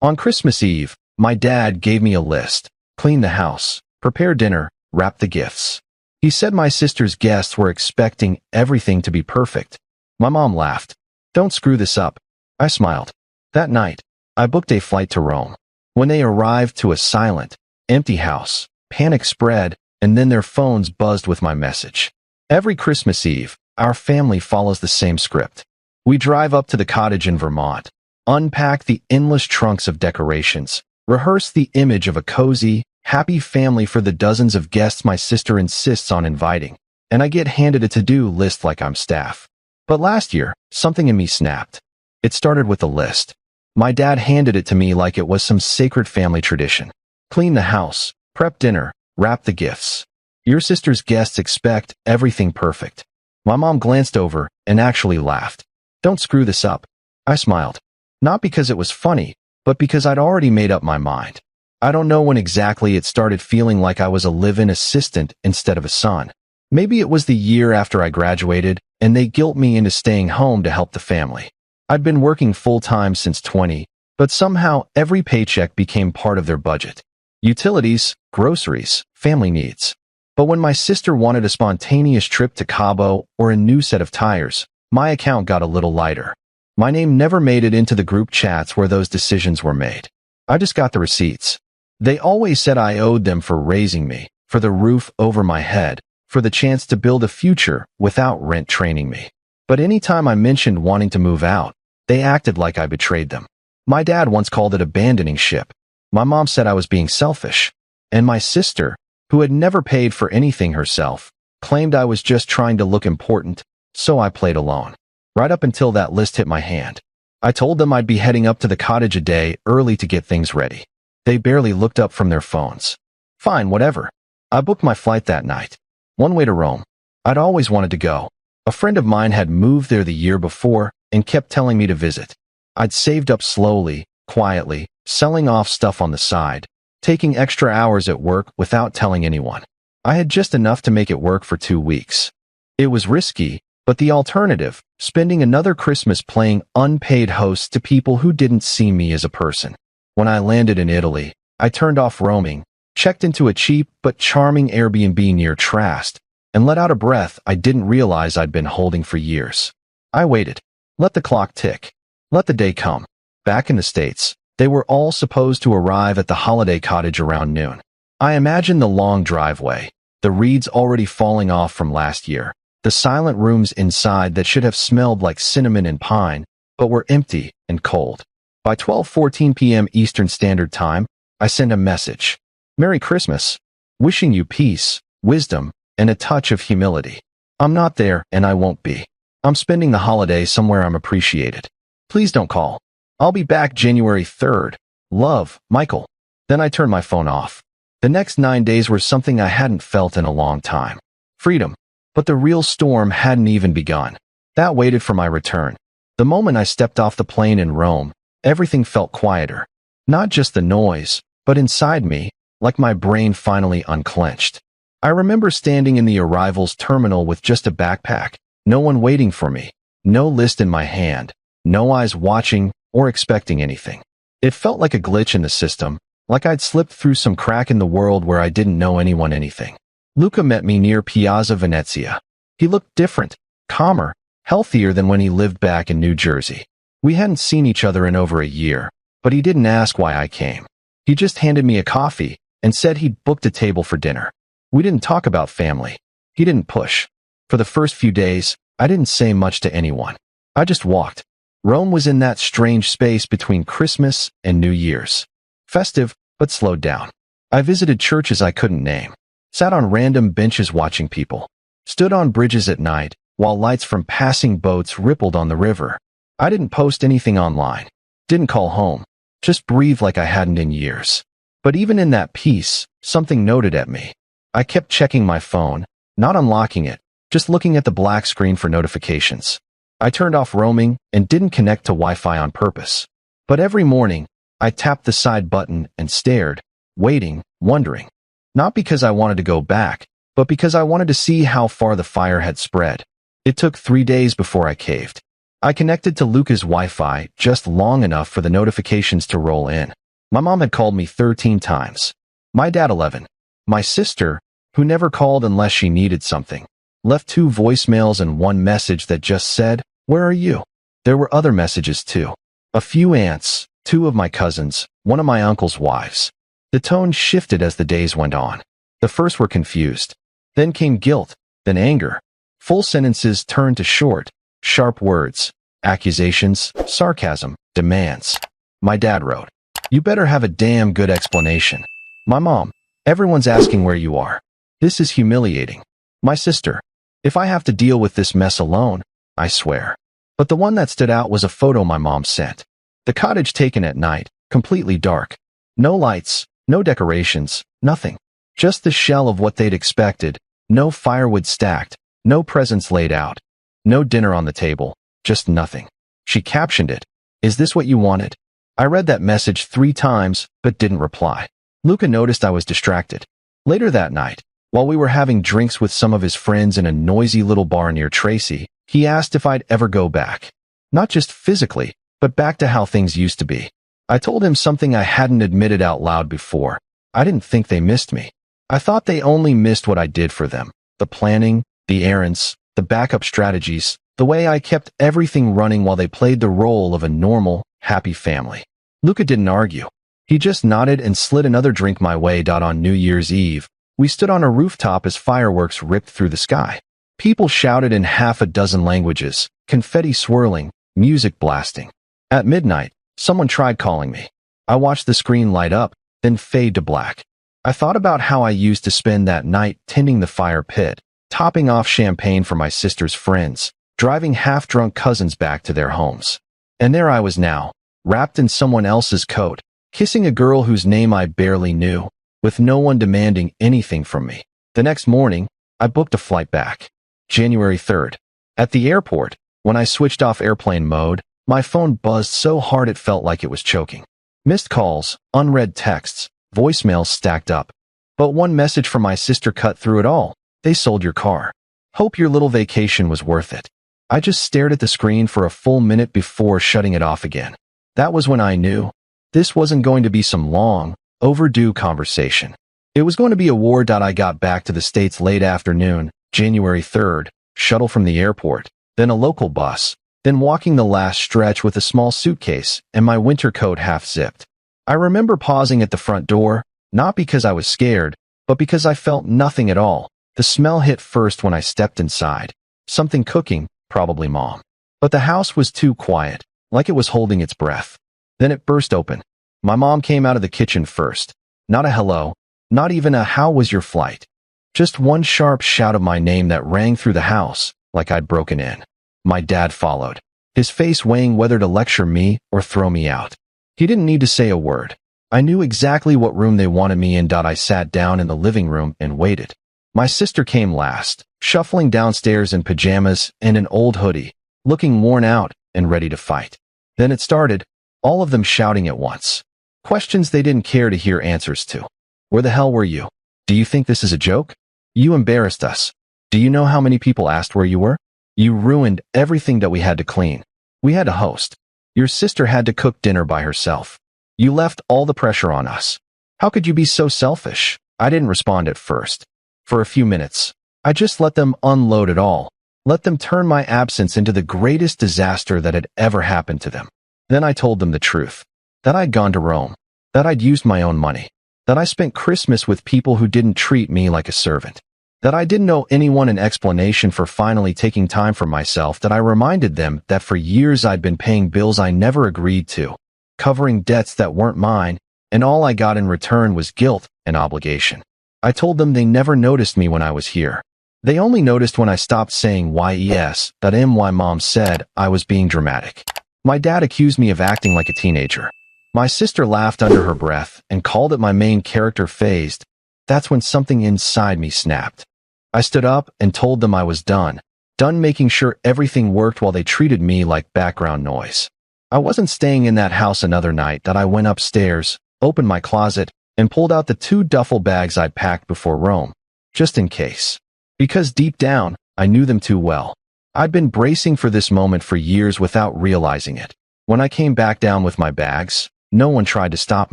On Christmas Eve, my dad gave me a list: clean the house, prepare dinner, wrap the gifts. He said my sister's guests were expecting everything to be perfect. My mom laughed. "Don't screw this up." I smiled. That night, I booked a flight to Rome. When they arrived to a silent, empty house, panic spread, and then their phones buzzed with my message. Every Christmas Eve, our family follows the same script. We drive up to the cottage in Vermont, unpack the endless trunks of decorations, rehearse the image of a cozy, happy family for the dozens of guests my sister insists on inviting, and I get handed a to-do list like I'm staff. But last year, something in me snapped. It started with a list. My dad handed it to me like it was some sacred family tradition. Clean the house, prep dinner, wrap the gifts. Your sister's guests expect everything perfect. My mom glanced over and actually laughed. "Don't screw this up." I smiled. Not because it was funny, but because I'd already made up my mind. I don't know when exactly it started feeling like I was a live-in assistant instead of a son. Maybe it was the year after I graduated, and they guilt me into staying home to help the family. I'd been working full-time since 20, but somehow every paycheck became part of their budget. Utilities, groceries, family needs. But when my sister wanted a spontaneous trip to Cabo or a new set of tires, my account got a little lighter. My name never made it into the group chats where those decisions were made. I just got the receipts. They always said I owed them for raising me, for the roof over my head, for the chance to build a future without rent training me. But anytime I mentioned wanting to move out, they acted like I betrayed them. My dad once called it abandoning ship. My mom said I was being selfish. And my sister, who had never paid for anything herself, claimed I was just trying to look important, so I played alone. Right up until that list hit my hand. I told them I'd be heading up to the cottage a day early to get things ready. They barely looked up from their phones. Fine, whatever. I booked my flight that night. One way to Rome. I'd always wanted to go. A friend of mine had moved there the year before and kept telling me to visit. I'd saved up slowly, quietly, selling off stuff on the side, taking extra hours at work without telling anyone. I had just enough to make it work for 2 weeks. It was risky, but the alternative, spending another Christmas playing unpaid host to people who didn't see me as a person. When I landed in Italy, I turned off roaming, checked into a cheap but charming Airbnb near Trieste, and let out a breath I didn't realize I'd been holding for years. I waited. Let the clock tick. Let the day come. Back in the States, they were all supposed to arrive at the holiday cottage around noon. I imagined the long driveway, the reeds already falling off from last year, the silent rooms inside that should have smelled like cinnamon and pine, but were empty and cold. By 12:14 p.m. Eastern Standard Time, I sent a message. "Merry Christmas. Wishing you peace, wisdom, and a touch of humility. I'm not there, and I won't be. I'm spending the holiday somewhere I'm appreciated. Please don't call. I'll be back January 3rd. Love, Michael." Then I turned my phone off. The next 9 days were something I hadn't felt in a long time. Freedom. But the real storm hadn't even begun. That waited for my return. The moment I stepped off the plane in Rome, everything felt quieter. Not just the noise, but inside me, like my brain finally unclenched. I remember standing in the arrivals terminal with just a backpack, no one waiting for me, no list in my hand, no eyes watching or expecting anything. It felt like a glitch in the system, like I'd slipped through some crack in the world where I didn't know anyone anything. Luca met me near Piazza Venezia. He looked different, calmer, healthier than when he lived back in New Jersey. We hadn't seen each other in over a year, but he didn't ask why I came. He just handed me a coffee and said he'd booked a table for dinner. We didn't talk about family. He didn't push. For the first few days, I didn't say much to anyone. I just walked. Rome was in that strange space between Christmas and New Year's. Festive, but slowed down. I visited churches I couldn't name, sat on random benches watching people, stood on bridges at night while lights from passing boats rippled on the river. I didn't post anything online, didn't call home, just breathed like I hadn't in years. But even in that peace, something noted at me. I kept checking my phone, not unlocking it, just looking at the black screen for notifications. I turned off roaming and didn't connect to Wi-Fi on purpose. But every morning, I tapped the side button and stared, waiting, wondering. Not because I wanted to go back, but because I wanted to see how far the fire had spread. It took 3 days before I caved. I connected to Luca's Wi-Fi just long enough for the notifications to roll in. My mom had called me 13 times. My dad 11. My sister, who never called unless she needed something, left 2 voicemails and 1 message that just said, "Where are you?" There were other messages too. A few aunts, 2 of my cousins, 1 of my uncle's wives. The tone shifted as the days went on. The first were confused. Then came guilt, then anger. Full sentences turned to short, sharp words, accusations, sarcasm, demands. My dad wrote, "You better have a damn good explanation." My mom, "Everyone's asking where you are. This is humiliating." My sister, "If I have to deal with this mess alone, I swear." But the one that stood out was a photo my mom sent. The cottage taken at night, completely dark. No lights, no decorations, nothing. Just the shell of what they'd expected. No firewood stacked, no presents laid out, no dinner on the table, just nothing. She captioned it, "Is this what you wanted?" I read that message 3 times, but didn't reply. Luca noticed I was distracted. Later that night, while we were having drinks with some of his friends in a noisy little bar near Tracy, he asked if I'd ever go back. Not just physically, but back to how things used to be. I told him something I hadn't admitted out loud before. I didn't think they missed me. I thought they only missed what I did for them. The planning, the errands, the backup strategies, the way I kept everything running while they played the role of a normal, happy family. Luca didn't argue. He just nodded and slid another drink my way. On New Year's Eve, we stood on a rooftop as fireworks ripped through the sky. People shouted in half a dozen languages, confetti swirling, music blasting. At midnight, someone tried calling me. I watched the screen light up, then fade to black. I thought about how I used to spend that night tending the fire pit, topping off champagne for my sister's friends, driving half-drunk cousins back to their homes. And there I was now, wrapped in someone else's coat, kissing a girl whose name I barely knew, with no one demanding anything from me. The next morning, I booked a flight back. January 3rd. At the airport, when I switched off airplane mode, my phone buzzed so hard it felt like it was choking. Missed calls, unread texts, voicemails stacked up. But one message from my sister cut through it all. "They sold your car. Hope your little vacation was worth it." I just stared at the screen for a full minute before shutting it off again. That was when I knew this wasn't going to be some long, overdue conversation. It was going to be a war. I got back to the States late afternoon, January 3rd, shuttle from the airport, then a local bus, then walking the last stretch with a small suitcase and my winter coat half-zipped. I remember pausing at the front door, not because I was scared, but because I felt nothing at all. The smell hit first when I stepped inside. Something cooking, probably Mom. But the house was too quiet, like it was holding its breath. Then it burst open. My mom came out of the kitchen first. Not a hello, not even a "how was your flight?" Just one sharp shout of my name that rang through the house, like I'd broken in. My dad followed, his face weighing whether to lecture me or throw me out. He didn't need to say a word. I knew exactly what room they wanted me in. I sat down in the living room and waited. My sister came last, shuffling downstairs in pajamas and an old hoodie, looking worn out and ready to fight. Then it started, all of them shouting at once. Questions they didn't care to hear answers to. "Where the hell were you? Do you think this is a joke? You embarrassed us. Do you know how many people asked where you were? You ruined everything that we had to clean. We had to host. Your sister had to cook dinner by herself. You left all the pressure on us. How could you be so selfish?" I didn't respond at first. For a few minutes, I just let them unload it all. Let them turn my absence into the greatest disaster that had ever happened to them. Then I told them the truth. That I'd gone to Rome. That I'd used my own money. That I spent Christmas with people who didn't treat me like a servant. That I didn't owe anyone an explanation for finally taking time for myself. That I reminded them that for years I'd been paying bills I never agreed to, covering debts that weren't mine, and all I got in return was guilt and obligation. I told them they never noticed me when I was here. They only noticed when I stopped saying yes. My mom said I was being dramatic. My dad accused me of acting like a teenager. My sister laughed under her breath and called it my main character phased. That's when something inside me snapped. I stood up and told them I was done making sure everything worked while they treated me like background noise. I wasn't staying in that house another night. I went upstairs, opened my closet, and pulled out the 2 duffel bags I'd packed before Rome, just in case. Because deep down, I knew them too well. I'd been bracing for this moment for years without realizing it. When I came back down with my bags, no one tried to stop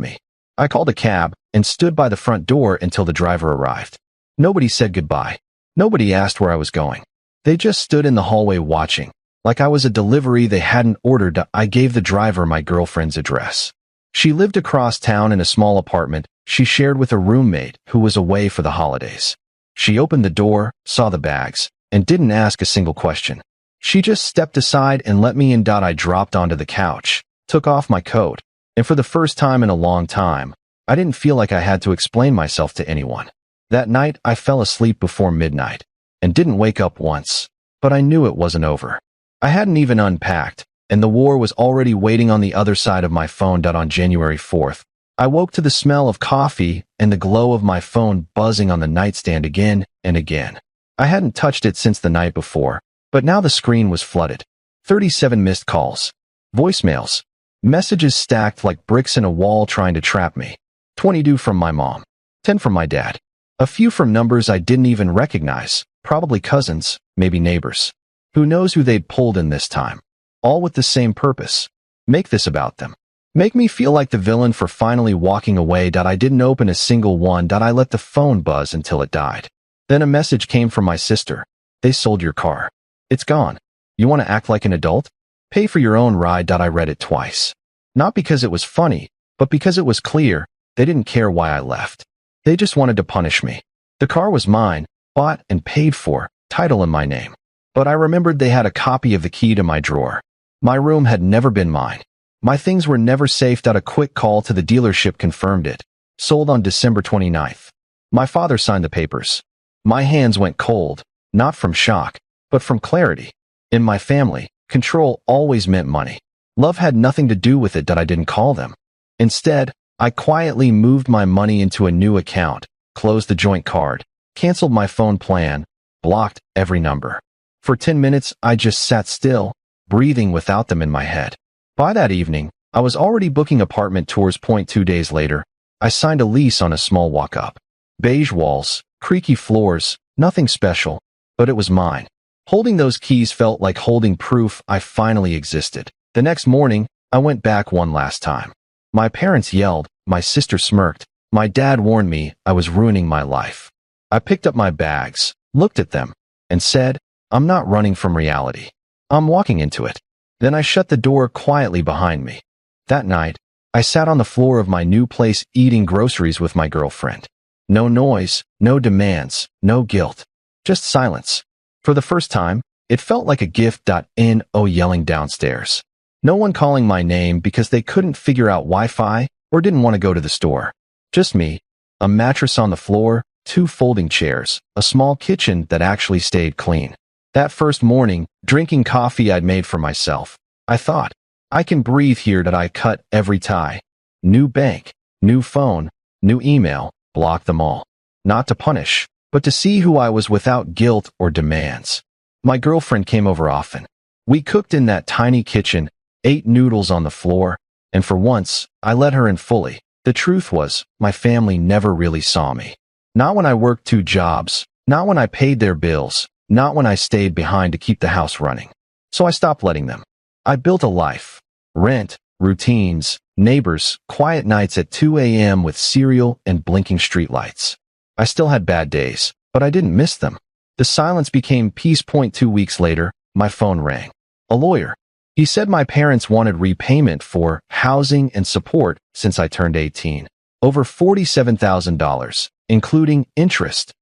me. I called a cab and stood by the front door until the driver arrived. Nobody said goodbye. Nobody asked where I was going. They just stood in the hallway watching. Like I was a delivery they hadn't ordered. I gave the driver my girlfriend's address. She lived across town in a small apartment she shared with a roommate who was away for the holidays. She opened the door, saw the bags, and didn't ask a single question. She just stepped aside and let me in. I dropped onto the couch, took off my coat, and for the first time in a long time, I didn't feel like I had to explain myself to anyone. That night, I fell asleep before midnight and didn't wake up once, but I knew it wasn't over. I hadn't even unpacked, and the war was already waiting on the other side of my phone. On January 4th, I woke to the smell of coffee and the glow of my phone buzzing on the nightstand again and again. I hadn't touched it since the night before, but now the screen was flooded. 37 missed calls, voicemails, messages stacked like bricks in a wall trying to trap me. 22 from my mom, 10 from my dad, a few from numbers I didn't even recognize, probably cousins, maybe neighbors. Who knows who they'd pulled in this time? All with the same purpose. Make this about them. Make me feel like the villain for finally walking away. I didn't open a single one. I let the phone buzz until it died. Then a message came from my sister. They sold your car. It's gone. You want to act like an adult? Pay for your own ride. I read it twice. Not because it was funny, but because it was clear they didn't care why I left. They just wanted to punish me. The car was mine, bought and paid for, title in my name. But I remembered they had a copy of the key to my drawer. My room had never been mine. My things were never safe. A quick call to the dealership confirmed it. Sold on December 29th. My father signed the papers. My hands went cold, not from shock, but from clarity. In my family, control always meant money. Love had nothing to do with it. I didn't call them. Instead, I quietly moved my money into a new account, closed the joint card, canceled my phone plan, blocked every number. For 10 minutes, I just sat still, breathing without them in my head. By that evening, I was already booking apartment tours. 2 days later, I signed a lease on a small walk-up. Beige walls, creaky floors, nothing special, but it was mine. Holding those keys felt like holding proof I finally existed. The next morning, I went back one last time. My parents yelled, my sister smirked, my dad warned me I was ruining my life. I picked up my bags, looked at them, and said, I'm not running from reality. I'm walking into it. Then I shut the door quietly behind me. That night, I sat on the floor of my new place eating groceries with my girlfriend. No noise, no demands, no guilt. Just silence. For the first time, it felt like a gift. No yelling downstairs. No one calling my name because they couldn't figure out Wi-Fi or didn't want to go to the store. Just me, a mattress on the floor, 2 folding chairs, a small kitchen that actually stayed clean. That first morning, drinking coffee I'd made for myself, I thought, I can breathe here. I cut every tie. New bank, new phone, new email, blocked them all. Not to punish, but to see who I was without guilt or demands. My girlfriend came over often. We cooked in that tiny kitchen, ate noodles on the floor, and for once, I let her in fully. The truth was, my family never really saw me. Not when I worked 2 jobs, not when I paid their bills, not when I stayed behind to keep the house running. So I stopped letting them. I built a life. Rent, routines, neighbors, quiet nights at 2 a.m. with cereal and blinking streetlights. I still had bad days, but I didn't miss them. The silence became peace. 2 weeks later, my phone rang. A lawyer. He said my parents wanted repayment for housing and support since I turned 18. Over $47,000, including interest.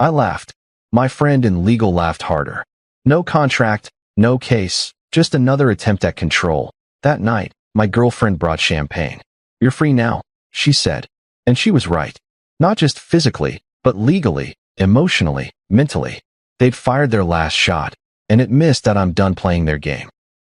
I laughed. My friend in legal laughed harder. No contract, no case, just another attempt at control. That night, my girlfriend brought champagne. You're free now, she said. And she was right. Not just physically, but legally, emotionally, mentally. They'd fired their last shot, and it missed. I'm done playing their game.